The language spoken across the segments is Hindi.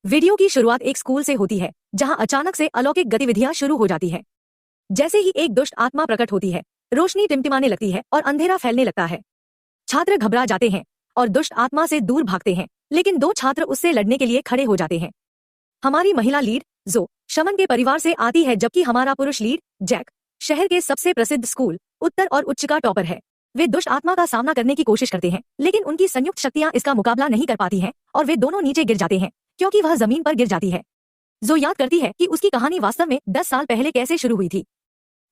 वीडियो की शुरुआत एक स्कूल से होती है जहां अचानक से अलौकिक गतिविधियां शुरू हो जाती है। जैसे ही एक दुष्ट आत्मा प्रकट होती है, रोशनी टिमटिमाने लगती है और अंधेरा फैलने लगता है। छात्र घबरा जाते हैं और दुष्ट आत्मा से दूर भागते हैं, लेकिन दो छात्र उससे लड़ने के लिए खड़े हो जाते हैं। हमारी महिला लीड जो शमन के परिवार से आती है, जबकि हमारा पुरुष लीड जैक शहर के सबसे प्रसिद्ध स्कूल उत्तर और उच्च का टॉपर है। वे दुष्ट आत्मा का सामना करने की कोशिश करते हैं, लेकिन उनकी संयुक्त शक्तियां इसका मुकाबला नहीं कर पाती हैं और वे दोनों नीचे गिर जाते हैं क्योंकि वह जमीन पर गिर जाती है। जो याद करती है कि उसकी कहानी वास्तव में 10 साल पहले कैसे शुरू हुई थी।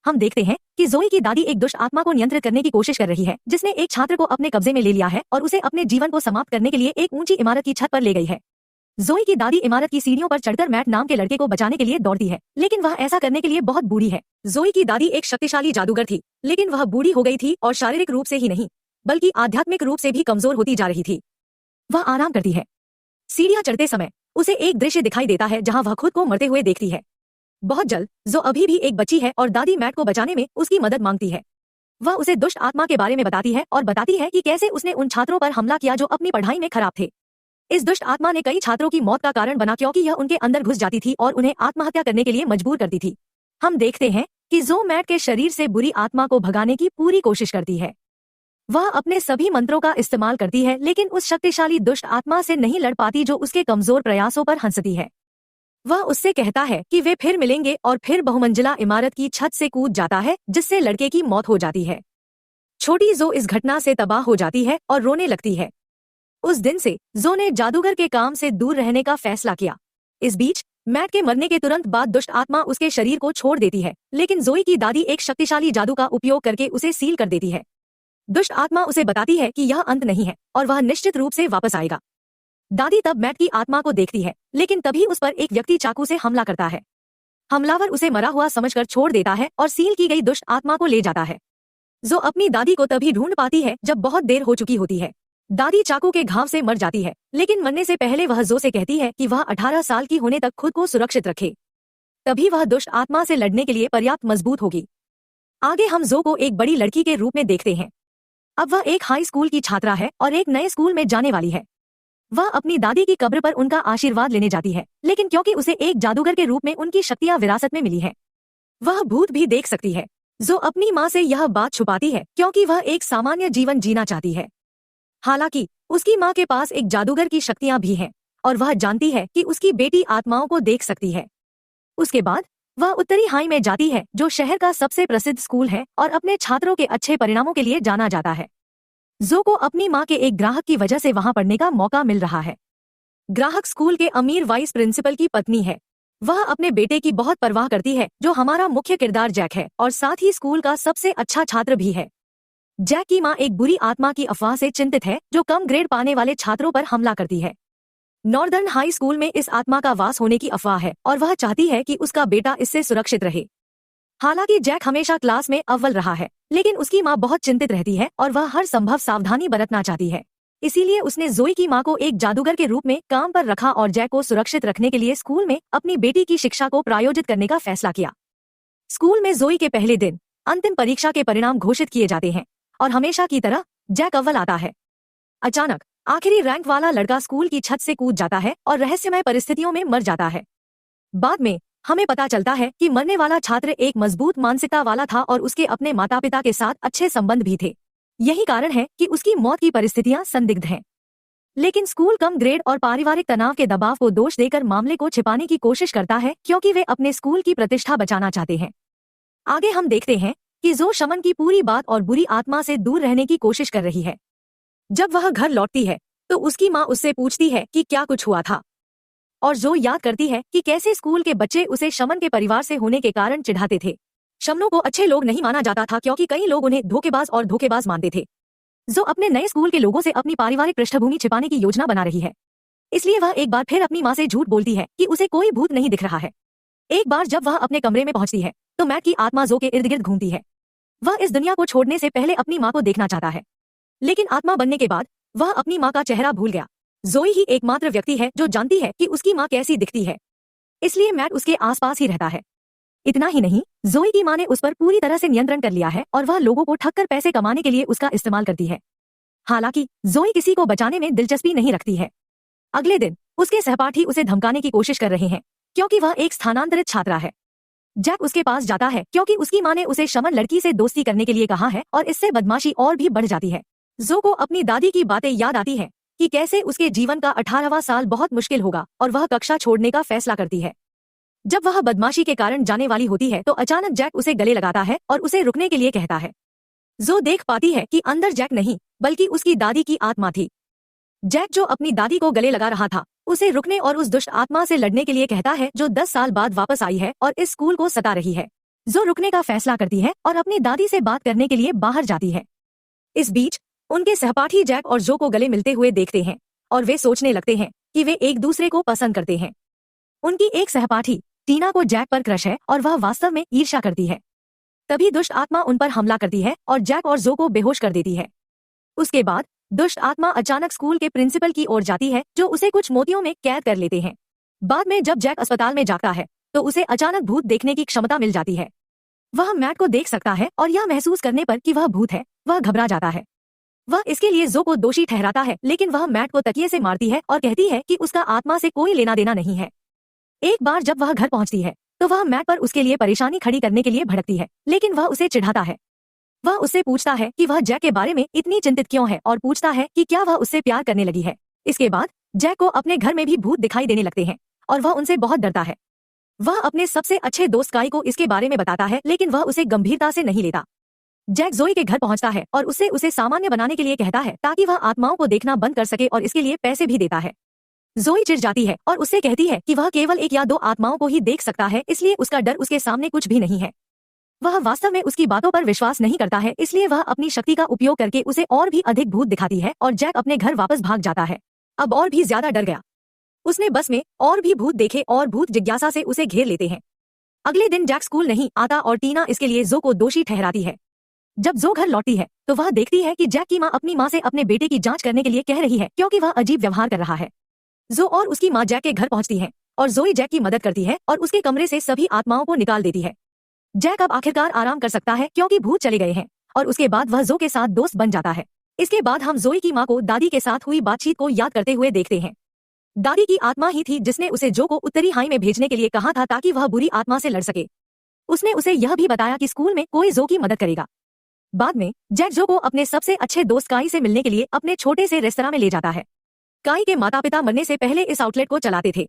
हम देखते हैं कि जोई की दादी एक दुष्ट आत्मा को नियंत्रित करने की कोशिश कर रही है, जिसने एक छात्र को अपने कब्जे में ले लिया है और उसे अपने जीवन को समाप्त करने के लिए एक ऊंची इमारत की छत पर ले गई है। जोई की दादी इमारत की सीढ़ियों पर चढ़कर मैट नाम के लड़के को बचाने के लिए दौड़ती है, लेकिन वह ऐसा करने के लिए बहुत बूढ़ी है। जोई की दादी एक शक्तिशाली जादूगर थी, लेकिन वह बूढ़ी हो गई थी और शारीरिक रूप से ही नहीं बल्कि आध्यात्मिक रूप से भी कमजोर होती जा रही थी। वह आराम करती है। सीढ़ियां चढ़ते समय उसे एक दृश्य दिखाई देता है जहां वह खुद को मरते हुए देखती है। बहुत जल्द जो अभी भी एक बच्ची है और दादी मैट को बचाने में उसकी मदद मांगती है। वह उसे दुष्ट आत्मा के बारे में बताती है और बताती है कि कैसे उसने उन छात्रों पर हमला किया जो अपनी पढ़ाई में खराब थे। इस दुष्ट आत्मा ने कई छात्रों की मौत का कारण बना क्योंकि यह उनके अंदर घुस जाती थी और उन्हें आत्महत्या करने के लिए मजबूर करती थी। हम देखते हैं कि जो मैट के शरीर से बुरी आत्मा को भगाने की पूरी कोशिश करती है। वह अपने सभी मंत्रों का इस्तेमाल करती है, लेकिन उस शक्तिशाली दुष्ट आत्मा से नहीं लड़ पाती जो उसके कमजोर प्रयासों पर हंसती है। वह उससे कहता है कि वे फिर मिलेंगे और फिर बहुमंजिला इमारत की छत से कूद जाता है, जिससे लड़के की मौत हो जाती है। छोटी जो इस घटना से तबाह हो जाती है और रोने लगती है। उस दिन से जो ने जादूगर के काम से दूर रहने का फैसला किया। इस बीच मैट के मरने के तुरंत बाद दुष्ट आत्मा उसके शरीर को छोड़ देती है, लेकिन जोई की दादी एक शक्तिशाली जादू का उपयोग करके उसे सील कर देती है। दुष्ट आत्मा उसे बताती है कि यह अंत नहीं है और वह निश्चित रूप से वापस आएगा। दादी तब मैट की आत्मा को देखती है, लेकिन तभी उस पर एक व्यक्ति चाकू से हमला करता है। हमलावर उसे मरा हुआ समझकर छोड़ देता है और सील की गई दुष्ट आत्मा को ले जाता है। जो अपनी दादी को तभी ढूंढ पाती है जब बहुत देर हो चुकी होती है। दादी चाकू के घाव से मर जाती है, लेकिन मरने से पहले वह जो से कहती है कि वह 18 साल की होने तक खुद को सुरक्षित रखे, तभी वह दुष्ट आत्मा से लड़ने के लिए पर्याप्त मजबूत होगी। आगे हम जो को एक बड़ी लड़की के रूप में देखते हैं। अब वह एक हाई स्कूल की छात्रा है और एक नए स्कूल में जाने वाली है। वह अपनी दादी की कब्र पर उनका आशीर्वाद लेने जाती है, लेकिन क्योंकि उसे एक जादूगर के रूप में उनकी शक्तियां विरासत में मिली है, वह भूत भी देख सकती है। जो अपनी माँ से यह बात छुपाती है क्योंकि वह एक सामान्य जीवन जीना चाहती है। हालांकि उसकी माँ के पास एक जादूगर की शक्तियां भी हैं और वह जानती है कि उसकी बेटी आत्माओं को देख सकती है। उसके बाद वह उत्तरी हाई में जाती है, जो शहर का सबसे प्रसिद्ध स्कूल है और अपने छात्रों के अच्छे परिणामों के लिए जाना जाता है। जो को अपनी माँ के एक ग्राहक की वजह से वहां पढ़ने का मौका मिल रहा है। ग्राहक स्कूल के अमीर वाइस प्रिंसिपल की पत्नी है। वह अपने बेटे की बहुत परवाह करती है, जो हमारा मुख्य किरदार जैक है और साथ ही स्कूल का सबसे अच्छा छात्र भी है। जैक की माँ एक बुरी आत्मा की अफवाह से चिंतित है, जो कम ग्रेड पाने वाले छात्रों पर हमला करती है। नॉर्दर्न हाई स्कूल में इस आत्मा का वास होने की अफवाह है और वह चाहती है कि उसका बेटा इससे सुरक्षित रहे। हालांकि जैक हमेशा क्लास में अव्वल रहा है, लेकिन उसकी माँ बहुत चिंतित रहती है और वह हर संभव सावधानी बरतना चाहती है। इसीलिए उसने जोई की माँ को एक जादूगर के रूप में काम पर रखा और जैक को सुरक्षित रखने के लिए स्कूल में अपनी बेटी की शिक्षा को प्रायोजित करने का फैसला किया। स्कूल में जोई के पहले दिन अंतिम परीक्षा के परिणाम घोषित किए जाते हैं और हमेशा की तरह जैक अव्वल आता है। अचानक आखिरी रैंक वाला लड़का स्कूल की छत से कूद जाता है और रहस्यमय परिस्थितियों में मर जाता है। बाद में हमें पता चलता है कि मरने वाला छात्र एक मजबूत मानसिकता वाला था और उसके अपने माता पिता के साथ अच्छे संबंध भी थे। यही कारण है कि उसकी मौत की परिस्थितियां संदिग्ध हैं। लेकिन स्कूल कम ग्रेड और पारिवारिक तनाव के दबाव को दोष देकर मामले को छिपाने की कोशिश करता है, क्योंकि वे अपने स्कूल की प्रतिष्ठा बचाना चाहते हैं। आगे हम देखते हैं कि जो शमन की पूरी बात और बुरी आत्मा से दूर रहने की कोशिश कर रही है। जब वह घर लौटती है तो उसकी माँ उससे पूछती है कि क्या कुछ हुआ था, और जो याद करती है कि कैसे स्कूल के बच्चे उसे शमन के परिवार से होने के कारण चिढ़ाते थे। शमनों को अच्छे लोग नहीं माना जाता था क्योंकि कई लोग उन्हें धोखेबाज मानते थे। जो अपने नए स्कूल के लोगों से अपनी पारिवारिक पृष्ठभूमि छिपाने की योजना बना रही है, इसलिए वह एक बार फिर अपनी माँ से झूठ बोलती है कि उसे कोई भूत नहीं दिख रहा है। एक बार जब वह अपने कमरे में पहुंचती है तो मैट की आत्मा जो के इर्द गिर्द घूमती है। वह इस दुनिया को छोड़ने से पहले अपनी माँ को देखना चाहता है, लेकिन आत्मा बनने के बाद वह अपनी माँ का चेहरा भूल गया। जोई ही एकमात्र व्यक्ति है जो जानती है कि उसकी माँ कैसी दिखती है, इसलिए मैट उसके आसपास ही रहता है। इतना ही नहीं, जोई की माँ ने उस पर पूरी तरह से नियंत्रण कर लिया है और वह लोगों को ठगकर पैसे कमाने के लिए उसका इस्तेमाल करती है। हालांकि जोई किसी को बचाने में दिलचस्पी नहीं रखती है। अगले दिन उसके सहपाठी उसे धमकाने की कोशिश कर रहे हैं क्योंकि वह एक स्थानांतरित छात्रा है। जैक उसके पास जाता है क्योंकि उसकी माँ ने उसे शमन लड़की से दोस्ती करने के लिए कहा है और इससे बदमाशी और भी बढ़ जाती है। जो को अपनी दादी की बातें याद आती है कि कैसे उसके जीवन का 18वां साल बहुत मुश्किल होगा और वह कक्षा छोड़ने का फैसला करती है। जब वह बदमाशी के कारण जाने वाली होती है तो अचानक जैक उसे गले लगाता है और उसे रुकने के लिए कहता है। जो देख पाती है कि अंदर जैक नहीं बल्कि उसकी दादी की आत्मा थी। जैक जो अपनी दादी को गले लगा रहा था उसे रुकने और उस दुष्ट आत्मा से लड़ने के लिए कहता है जो 10 साल बाद वापस आई है और इस स्कूल को सता रही है। जो रुकने का फैसला करती है और अपनी दादी से बात करने के लिए बाहर जाती है। इस बीच उनके सहपाठी जैक और जो को गले मिलते हुए देखते हैं और वे सोचने लगते हैं कि वे एक दूसरे को पसंद करते हैं। उनकी एक सहपाठी टीना को जैक पर क्रश है और वह वास्तव में ईर्ष्या करती है। तभी दुष्ट आत्मा उन पर हमला करती है और जैक और जो को बेहोश कर देती है। उसके बाद दुष्ट आत्मा अचानक स्कूल के प्रिंसिपल की ओर जाती है जो उसे कुछ मोतियों में कैद कर लेते हैं। बाद में जब जैक अस्पताल में जाता है तो उसे अचानक भूत देखने की क्षमता मिल जाती है। वह मैट को देख सकता है और यह महसूस करने पर कि वह भूत है वह घबरा जाता है। वह इसके लिए जो को दोषी ठहराता है लेकिन वह मैट को तकिए से मारती है और कहती है कि उसका आत्मा से कोई लेना देना नहीं है। एक बार जब वह घर पहुंचती है तो वह मैट पर उसके लिए परेशानी खड़ी करने के लिए भड़कती है लेकिन वह उसे चिढ़ाता है। वह उससे पूछता है कि वह जैक के बारे में इतनी चिंतित क्यों है और पूछता है कि क्या वह उससे प्यार करने लगी है। इसके बाद जैक को अपने घर में भी भूत दिखाई देने लगते हैं और वह उनसे बहुत डरता है। वह अपने सबसे अच्छे दोस्त काई को इसके बारे में बताता है लेकिन वह उसे गंभीरता से नहीं लेता। जैक जोई के घर पहुंचता है और उससे उसे सामान्य बनाने के लिए कहता है ताकि वह आत्माओं को देखना बंद कर सके और इसके लिए पैसे भी देता है। जोई चिढ़ जाती है और उससे कहती है कि वह केवल 1 या 2 आत्माओं को ही देख सकता है इसलिए उसका डर उसके सामने कुछ भी नहीं है। वह वास्तव में उसकी बातों पर विश्वास नहीं करता है इसलिए वह अपनी शक्ति का उपयोग करके उसे और भी अधिक भूत दिखाती है और जैक अपने घर वापस भाग जाता है। अब और भी ज्यादा डर गया। उसने बस में और भी भूत देखे और भूत जिज्ञासा से उसे घेर लेते हैं। अगले दिन जैक स्कूल नहीं आता और टीना इसके लिए जो को दोषी ठहराती है। जब जो घर लौटती है तो वह देखती है कि जैक की माँ अपनी माँ से अपने बेटे की जांच करने के लिए कह रही है क्योंकि वह अजीब व्यवहार कर रहा है। जो और उसकी माँ जैक के घर पहुंचती है और जोई जैक की मदद करती है और उसके कमरे से सभी आत्माओं को निकाल देती है। जैक अब आखिरकार आराम कर सकता है क्योंकि भूत चले गए हैं और उसके बाद वह जो के साथ दोस्त बन जाता है। इसके बाद हम जोई की माँ को दादी के साथ हुई बातचीत को याद करते हुए देखते हैं। दादी की आत्मा ही थी जिसने उसे जो को उत्तरी हाई में भेजने के लिए कहा था ताकि वह बुरी आत्मा से लड़ सके। उसने उसे यह भी बताया कि स्कूल में कोई जो की मदद करेगा। बाद में जैक जो को अपने सबसे अच्छे दोस्त काई से मिलने के लिए अपने छोटे से रेस्तरां में ले जाता है। काई के माता पिता मरने से पहले इस आउटलेट को चलाते थे।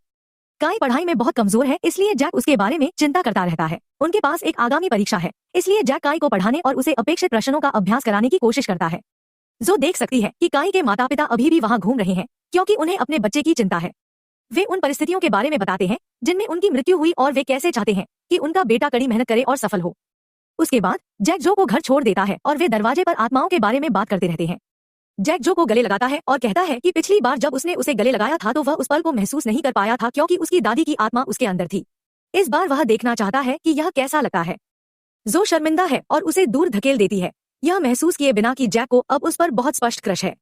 काई पढ़ाई में बहुत कमजोर है इसलिए जैक उसके बारे में चिंता करता रहता है। उनके पास एक आगामी परीक्षा है इसलिए जैक काई को पढ़ाने और उसे अपेक्षित प्रश्नों का अभ्यास कराने की कोशिश करता है। जो देख सकती है कि काई के माता पिता अभी भी वहाँ घूम रहे हैं क्योंकि उन्हें अपने बच्चे की चिंता है। वे उन परिस्थितियों के बारे में बताते हैं जिनमें उनकी मृत्यु हुई और वे कैसे चाहते हैं कि उनका बेटा कड़ी मेहनत करे और सफल हो। उसके बाद जैक जो को घर छोड़ देता है और वे दरवाजे पर आत्माओं के बारे में बात करते रहते हैं। जैक जो को गले लगाता है और कहता है कि पिछली बार जब उसने उसे गले लगाया था तो वह उस पल को महसूस नहीं कर पाया था क्योंकि उसकी दादी की आत्मा उसके अंदर थी। इस बार वह देखना चाहता है कि यह कैसा लगता है। जो शर्मिंदा है और उसे दूर धकेल देती है यह महसूस किए बिना कि जैक को अब उस पर बहुत स्पष्ट क्रश है।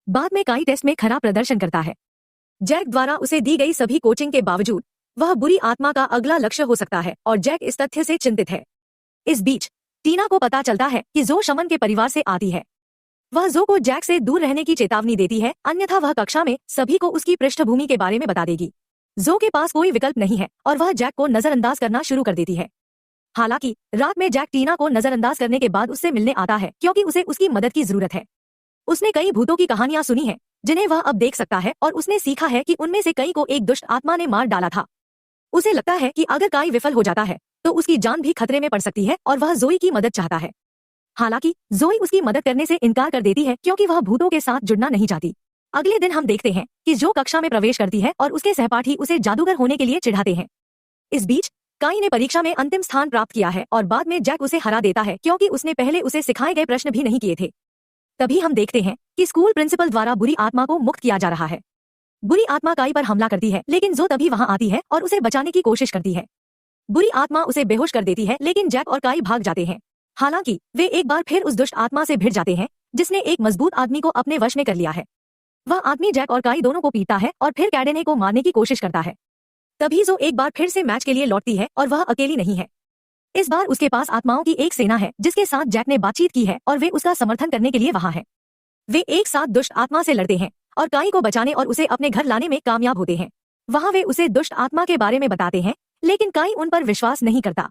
बाद में काई टेस्ट में खराब प्रदर्शन करता है। जैक द्वारा उसे दी गई सभी कोचिंग के बावजूद वह बुरी आत्मा का अगला लक्ष्य हो सकता है और जैक इस तथ्य से चिंतित है। इस बीच टीना को पता चलता है कि जो शमन के परिवार से आती है। वह जो को जैक से दूर रहने की चेतावनी देती है अन्यथा वह कक्षा में सभी को उसकी पृष्ठभूमि के बारे में बता देगी। जो के पास कोई विकल्प नहीं है और वह जैक को नजरअंदाज करना शुरू कर देती है। हालांकि रात में जैक टीना को नजरअंदाज करने के बाद उससे मिलने आता है क्योंकि उसे उसकी मदद की जरूरत है। उसने कई भूतों की कहानियां सुनी है जिन्हें वह अब देख सकता है और उसने सीखा है कि उनमें से कई को एक दुष्ट आत्मा ने मार डाला था। उसे लगता है कि अगर काई विफल हो जाता है तो उसकी जान भी खतरे में पड़ सकती है और वह जोई की मदद चाहता है। हालांकि जोई उसकी मदद करने से इनकार कर देती है क्योंकि वह भूतों के साथ जुड़ना नहीं चाहती। अगले दिन हम देखते हैं कि जो कक्षा में प्रवेश करती है और उसके सहपाठी उसे जादूगर होने के लिए चिढ़ाते हैं। इस बीच काई ने परीक्षा में अंतिम स्थान प्राप्त किया है और बाद में जैक उसे हरा देता है क्योंकि उसने पहले उसे सिखाए गए प्रश्न भी नहीं किए थे। तभी हम देखते हैं कि स्कूल प्रिंसिपल द्वारा बुरी आत्मा को मुक्त किया जा रहा है। बुरी आत्मा काई पर हमला करती है लेकिन जो तभी वहां आती है और उसे बचाने की कोशिश करती है। बुरी आत्मा उसे बेहोश कर देती है लेकिन जैक और काई भाग जाते हैं। हालांकि वे एक बार फिर उस दुष्ट आत्मा से भिड़ जाते हैं जिसने एक मजबूत आदमी को अपने वश में कर लिया है। वह आदमी जैक और काई दोनों को पीटता है और फिर कैडेने को मारने की कोशिश करता है। तभी जो एक बार फिर से मैच के लिए लौटती है और वह अकेली नहीं है। इस बार उसके पास आत्माओं की एक सेना है जिसके साथ जैक ने बातचीत की है और वे उसका समर्थन करने के लिए वहां हैं। वे एक साथ दुष्ट आत्मा से लड़ते हैं और काई को बचाने और उसे अपने घर लाने में कामयाब होते हैं। वहाँ वे उसे दुष्ट आत्मा के बारे में बताते हैं, लेकिन काई उन पर विश्वास नहीं करता।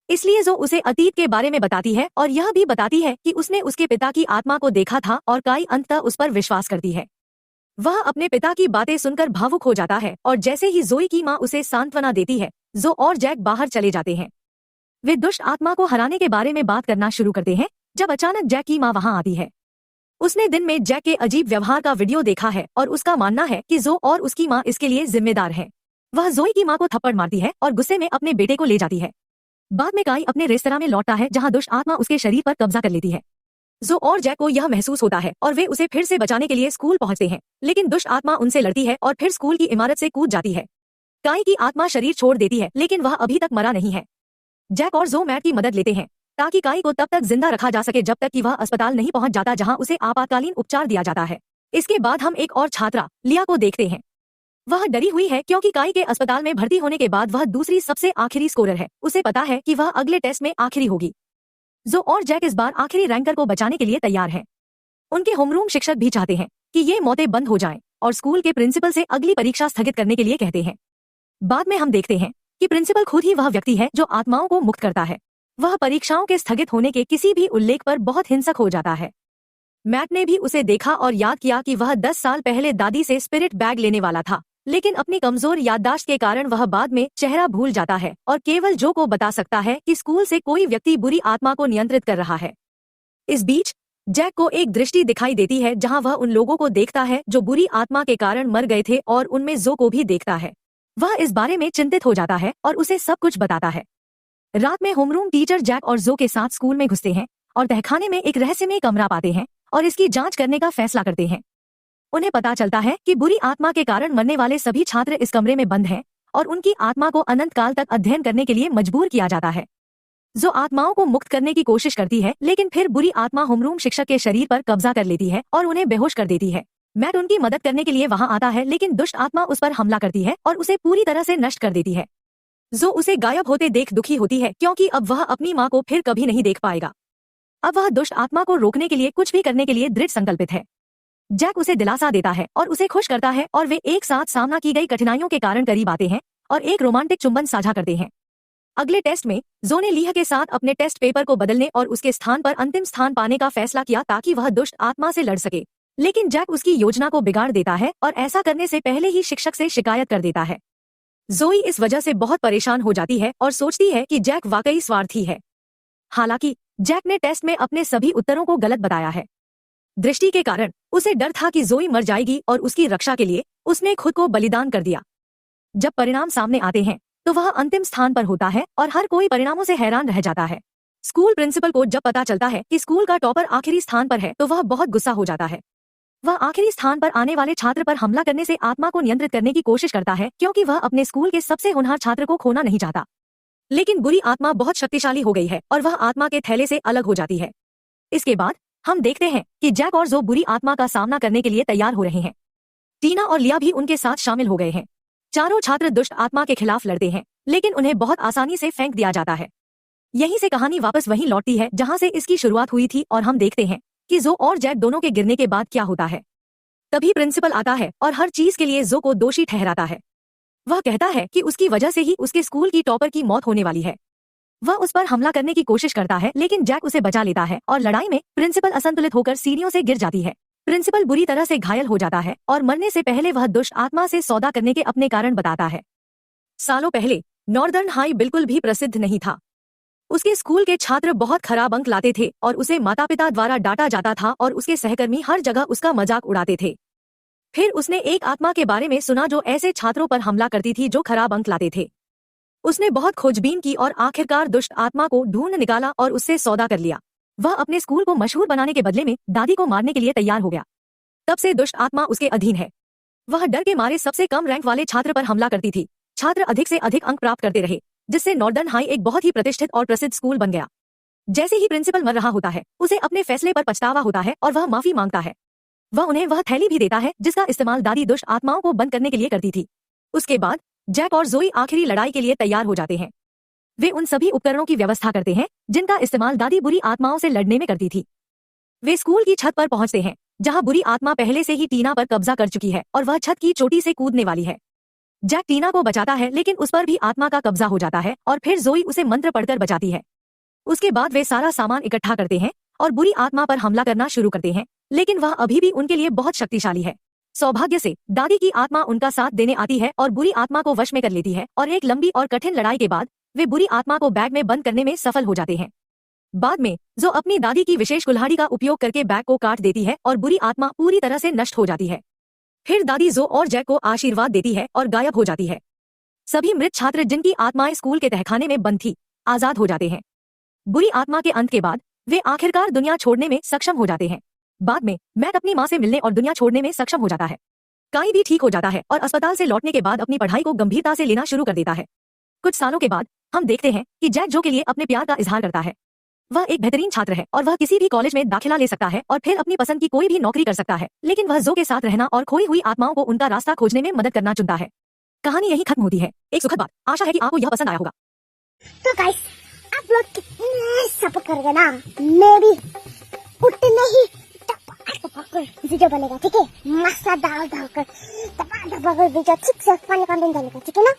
इसलिए जो उसे अतीत के बारे में बताती है और यह भी बताती है कि उसने उसके पिता की आत्मा को देखा था और काई अंततः उस पर विश्वास करती है। वह अपने पिता की बातें सुनकर भावुक हो जाता है और जैसे ही जोई की माँ उसे सांत्वना देती है, जो और जैक बाहर चले जाते हैं। वे दुष्ट आत्मा को हराने के बारे में बात करना शुरू करते हैं जब अचानक जैक की माँ वहां आती है। उसने दिन में जैक के अजीब व्यवहार का वीडियो देखा है और उसका मानना है कि जो और उसकी माँ इसके लिए जिम्मेदार है। वह जोई की माँ को थप्पड़ मारती है और गुस्से में अपने बेटे को ले जाती है। बाद में काई अपने रेस्तरां में लौटता है जहां दुष्ट आत्मा उसके शरीर पर कब्जा कर लेती है। जो और जैक को यह महसूस होता है और वे उसे फिर से बचाने के लिए स्कूल पहुंचते हैं, लेकिन दुष्ट आत्मा उनसे लड़ती है और फिर स्कूल की इमारत से कूद जाती है। काई की आत्मा शरीर छोड़ देती है, लेकिन वह अभी तक मरा नहीं है। जैक और जो मैट की मदद लेते हैं ताकि काई को तब तक जिंदा रखा जा सके जब तक कि वह अस्पताल नहीं पहुंच जाता जहां उसे आपातकालीन उपचार दिया जाता है। इसके बाद हम एक और छात्रा लिया को देखते हैं। वह डरी हुई है क्योंकि काई के अस्पताल में भर्ती होने के बाद वह दूसरी सबसे आखिरी स्कोरर है। उसे पता है कि वह अगले टेस्ट में आखिरी होगी। जो और जैक इस बार आखिरी रैंकर को बचाने के लिए तैयार है। उनके होमरूम शिक्षक भी चाहते हैं कि ये मौतें बंद हो जाएं और स्कूल के प्रिंसिपल से अगली परीक्षा स्थगित करने के लिए कहते हैं। बाद में हम देखते हैं कि प्रिंसिपल खुद ही वह व्यक्ति है जो आत्माओं को मुक्त करता है। वह परीक्षाओं के स्थगित होने के किसी भी उल्लेख पर बहुत हिंसक हो जाता है। मैट ने भी उसे देखा और याद किया कि वह 10 साल पहले दादी से स्पिरिट बैग लेने वाला था, लेकिन अपनी कमजोर याददाश्त के कारण वह बाद में चेहरा भूल जाता है और केवल जो को बता सकता है कि स्कूल से कोई व्यक्ति बुरी आत्मा को नियंत्रित कर रहा है। इस बीच जैक को एक दृष्टि दिखाई देती है जहां वह उन लोगों को देखता है जो बुरी आत्मा के कारण मर गए थे और उनमें जो को भी देखता है। वह इस बारे में चिंतित हो जाता है और उसे सब कुछ बताता है। रात में होमरूम टीचर जैक और जो के साथ स्कूल में घुसते हैं और तहखाने में एक रहस्यमय कमरा पाते हैं और इसकी जांच करने का फैसला करते हैं। उन्हें पता चलता है कि बुरी आत्मा के कारण मरने वाले सभी छात्र इस कमरे में बंद हैं और उनकी आत्मा को अनंत काल तक अध्ययन करने के लिए मजबूर किया जाता है। जो आत्माओं को मुक्त करने की कोशिश करती है, लेकिन फिर बुरी आत्मा होमरूम शिक्षक के शरीर पर कब्जा कर लेती है और उन्हें बेहोश कर देती है। मैट उनकी मदद करने के लिए वहां आता है, लेकिन दुष्ट आत्मा उस पर हमला करती है और उसे पूरी तरह से नष्ट कर देती है। जो उसे गायब होते देख दुखी होती है क्योंकि अब वह अपनी माँ को फिर कभी नहीं देख पाएगा। अब वह दुष्ट आत्मा को रोकने के लिए कुछ भी करने के लिए दृढ़ संकल्पित है। जैक उसे दिलासा देता है और उसे खुश करता है और वे एक साथ सामना की गई कठिनाइयों के कारण करीब आते हैं और एक रोमांटिक चुंबन साझा करते हैं। अगले टेस्ट में जो ने लीह के साथ अपने टेस्ट पेपर को बदलने और उसके स्थान पर अंतिम स्थान पाने का फैसला किया ताकि वह दुष्ट आत्मा से लड़ सके, लेकिन जैक उसकी योजना को बिगाड़ देता है और ऐसा करने से पहले ही शिक्षक से शिकायत कर देता है। जोई इस वजह से बहुत परेशान हो जाती है और सोचती है कि जैक वाकई स्वार्थी है। हालांकि जैक ने टेस्ट में अपने सभी उत्तरों को गलत बताया है। दृष्टि के कारण उसे डर था कि जोई मर जाएगी और उसकी रक्षा के लिए उसने खुद को बलिदान कर दिया। जब परिणाम सामने आते हैं तो वह अंतिम स्थान पर होता है और हर कोई परिणामों से हैरान रह जाता है। स्कूल प्रिंसिपल को जब पता चलता है कि स्कूल का टॉपर आखिरी स्थान पर है तो वह बहुत गुस्सा हो जाता है। वह आखिरी स्थान पर आने वाले छात्र पर हमला करने से आत्मा को नियंत्रित करने की कोशिश करता है क्योंकि वह अपने स्कूल के सबसे होनहार छात्र को खोना नहीं चाहता। लेकिन बुरी आत्मा बहुत शक्तिशाली हो गई है और वह आत्मा के थैले से अलग हो जाती है। इसके बाद हम देखते हैं कि जैक और जो बुरी आत्मा का सामना करने के लिए तैयार हो रहे हैं। टीना और लिया भी उनके साथ शामिल हो गए हैं। चारों छात्र दुष्ट आत्मा के खिलाफ लड़ते हैं, लेकिन उन्हें बहुत आसानी से फेंक दिया जाता है। यहीं से कहानी वापस वहीं लौटती है जहां से इसकी शुरुआत हुई थी और हम देखते हैं कि जो और जैक दोनों के गिरने के बाद क्या होता है। तभी प्रिंसिपल आता है और हर चीज के लिए जो को दोषी ठहराता है। वह कहता है कि उसकी वजह से ही उसके स्कूल की टॉपर की मौत होने वाली है। वह उस पर हमला करने की कोशिश करता है, लेकिन जैक उसे बचा लेता है और लड़ाई में प्रिंसिपल असंतुलित होकर सीढ़ियों से गिर जाती है। प्रिंसिपल बुरी तरह से घायल हो जाता है और मरने से पहले वह दुष्ट आत्मा से सौदा करने के अपने कारण बताता है। सालों पहले नॉर्दर्न हाई बिल्कुल भी प्रसिद्ध नहीं था। उसके स्कूल के छात्र बहुत खराब अंक लाते थे और उसे माता पिता द्वारा डांटा जाता था और उसके सहकर्मी हर जगह उसका मजाक उड़ाते थे। फिर उसने एक आत्मा के बारे में सुना जो ऐसे छात्रों पर हमला करती थी जो खराब अंक लाते थे। उसने बहुत खोजबीन की और आखिरकार दुष्ट आत्मा को ढूंढ निकाला और उससे सौदा कर लिया। वह अपने स्कूल को मशहूर बनाने के बदले में दादी को मारने के लिए तैयार हो गया। तब से दुष्ट आत्मा उसके अधीन है। वह डर के मारे सबसे कम रैंक वाले छात्र पर हमला करती थी। छात्र अधिक से अधिक अंक प्राप्त करते रहे, जिससे नॉर्दर्न हाई एक बहुत ही प्रतिष्ठित और प्रसिद्ध स्कूल बन गया। जैसे ही प्रिंसिपल मर रहा होता है, उसे अपने फैसले पर पछतावा होता है और वह माफी मांगता है। वह उन्हें वह थैली भी देता है जिसका इस्तेमाल दादी दुष्ट आत्माओं को बंद करने के लिए करती थी। उसके बाद जैक और जोई आखिरी लड़ाई के लिए तैयार हो जाते हैं। वे उन सभी उपकरणों की व्यवस्था करते हैं जिनका इस्तेमाल दादी बुरी आत्माओं से लड़ने में करती थी। वे स्कूल की छत पर पहुंचते हैं जहाँ बुरी आत्मा पहले से ही टीना पर कब्जा कर चुकी है और वह छत की चोटी से कूदने वाली है। जैक टीना को बचाता है, लेकिन उस पर भी आत्मा का कब्जा हो जाता है और फिर जोई उसे मंत्र पढ़कर बचाती है। उसके बाद वे सारा सामान इकट्ठा करते हैं और बुरी आत्मा पर हमला करना शुरू करते हैं, लेकिन वह अभी भी उनके लिए बहुत शक्तिशाली है। सौभाग्य से दादी की आत्मा उनका साथ देने आती है और बुरी आत्मा को वश में कर लेती है और एक लंबी और कठिन लड़ाई के बाद वे बुरी आत्मा को बैग में बंद करने में सफल हो जाते हैं। बाद में जो अपनी दादी की विशेष कुल्हाड़ी का उपयोग करके बैग को काट देती है और बुरी आत्मा पूरी तरह से नष्ट हो जाती है। फिर दादी जो और जैक को आशीर्वाद देती है और गायब हो जाती है। सभी मृत छात्र जिनकी आत्माएं स्कूल के तहखाने में बंद थी, आजाद हो जाते हैं। बुरी आत्मा के अंत के बाद वे आखिरकार दुनिया छोड़ने में सक्षम हो जाते हैं। बाद में मैट अपनी माँ से मिलने और दुनिया छोड़ने में सक्षम हो जाता है। काई भी ठीक हो जाता है और अस्पताल से लौटने के बाद अपनी पढ़ाई को गंभीरता से लेना शुरू कर देता है। कुछ सालों के बाद हम देखते हैं कि जैक जो के लिए अपने प्यार का इजहार करता है। वह एक बेहतरीन छात्र है और वह किसी भी कॉलेज में दाखिला ले सकता है और फिर अपनी पसंद की कोई भी नौकरी कर सकता है, लेकिन वह जो के साथ रहना और खोई हुई आत्माओं को उनका रास्ता खोजने में मदद करना चुनता है। कहानी यही खत्म होती है। एक सुखद बात, आशा है कि आपको यह पसंद आया होगा। तो गाइस, आप लोग कितने सपोर्ट करोगे ना, मैं भी उतने ही टपा वीडियो बनेगा, ठीक है? मसाला डाल कर टपा वीडियो ठीक से फन कंटेंट डालेगा, ठीक है ना?